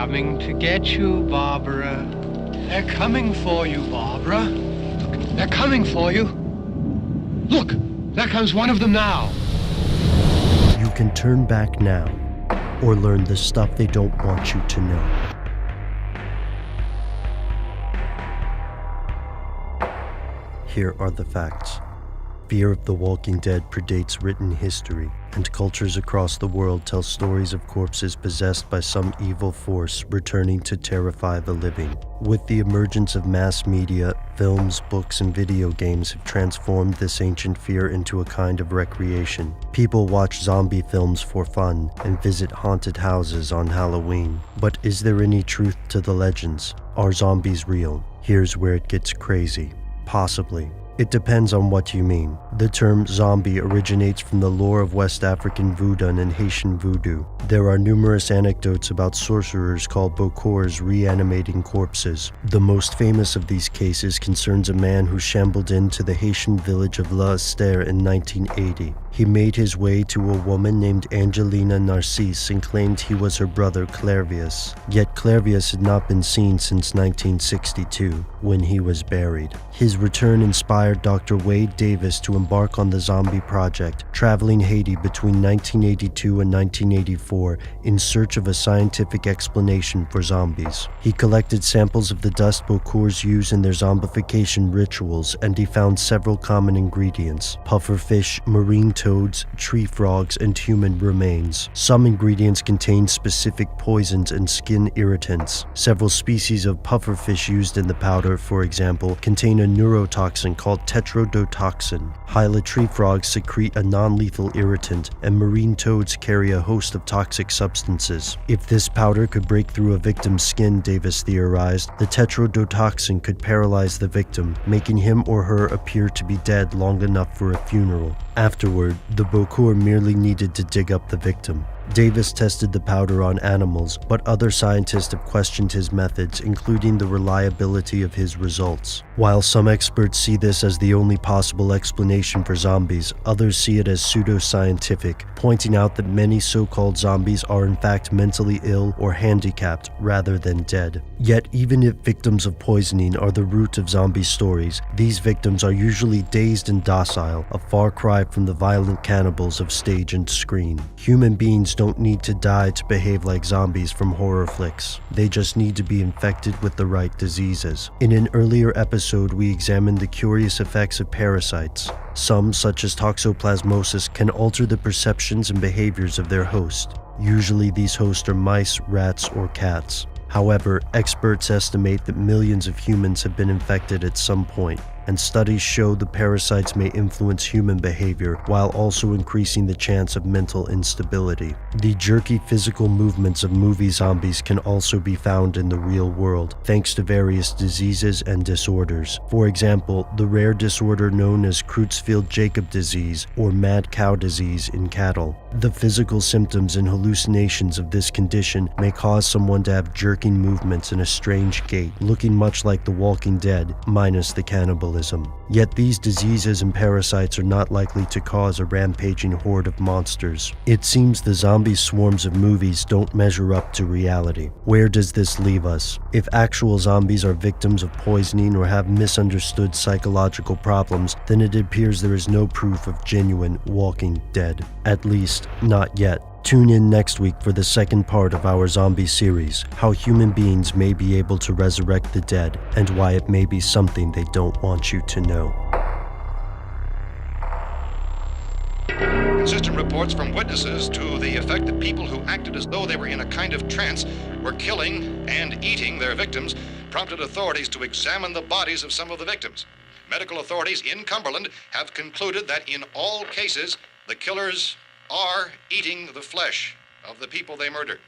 coming to get you, Barbara. They're coming for you, Barbara. Look, they're coming for you. Look, there comes one of them now. You can turn back now, or learn the stuff they don't want you to know. Here are the facts. Fear of the Walking Dead predates written history, and cultures across the world tell stories of corpses possessed by some evil force returning to terrify the living. With the emergence of mass media, films, books, and video games have transformed this ancient fear into a kind of recreation. People watch zombie films for fun and visit haunted houses on Halloween. But is there any truth to the legends? Are zombies real? Here's where it gets crazy. Possibly. It depends on what you mean. The term zombie originates from the lore of West African voodoo and Haitian voodoo. There are numerous anecdotes about sorcerers called bokors reanimating corpses. The most famous of these cases concerns a man who shambled into the Haitian village of La Esther in 1980. He made his way to a woman named Angelina Narcisse and claimed he was her brother Clairvius. Yet Clairvius had not been seen since 1962, when he was buried. His return inspired Dr. Wade Davis to embark on the zombie project, traveling Haiti between 1982 and 1984 in search of a scientific explanation for zombies. He collected samples of the dust bokors use in their zombification rituals, and he found several common ingredients: pufferfish, marine toads, tree frogs, and human remains. Some ingredients contain specific poisons and skin irritants. Several species of pufferfish used in the powder, for example, contain a neurotoxin called tetrodotoxin. Hyla tree frogs secrete a non-lethal irritant, and marine toads carry a host of toxic substances. If this powder could break through a victim's skin, Davis theorized, the tetrodotoxin could paralyze the victim, making him or her appear to be dead long enough for a funeral. Afterward, the bokor merely needed to dig up the victim. Davis tested the powder on animals, but other scientists have questioned his methods, including the reliability of his results. While some experts see this as the only possible explanation for zombies, others see it as pseudoscientific, pointing out that many so-called zombies are in fact mentally ill or handicapped rather than dead. Yet even if victims of poisoning are the root of zombie stories, these victims are usually dazed and docile, a far cry from the violent cannibals of stage and screen. Human beings don't need to die to behave like zombies from horror flicks. They just need to be infected with the right diseases. In an earlier episode, we examined the curious effects of parasites. Some, such as toxoplasmosis, can alter the perceptions and behaviors of their host. Usually these hosts are mice, rats, or cats. However, experts estimate that millions of humans have been infected at some point, and studies show the parasites may influence human behavior while also increasing the chance of mental instability. The jerky physical movements of movie zombies can also be found in the real world, thanks to various diseases and disorders. For example, the rare disorder known as Creutzfeldt-Jakob disease or mad cow disease in cattle. The physical symptoms and hallucinations of this condition may cause someone to have jerking movements and a strange gait, looking much like The Walking Dead, minus the cannibalism. Yet these diseases and parasites are not likely to cause a rampaging horde of monsters. It seems the zombie swarms of movies don't measure up to reality. Where does this leave us? If actual zombies are victims of poisoning or have misunderstood psychological problems, then it appears there is no proof of genuine Walking Dead. At least, not yet. Tune in next week for the second part of our zombie series, how human beings may be able to resurrect the dead, and why it may be something they don't want you to know. Consistent reports from witnesses to the effect that people who acted as though they were in a kind of trance were killing and eating their victims prompted authorities to examine the bodies of some of the victims. Medical authorities in Cumberland have concluded that in all cases, the killers are eating the flesh of the people they murdered.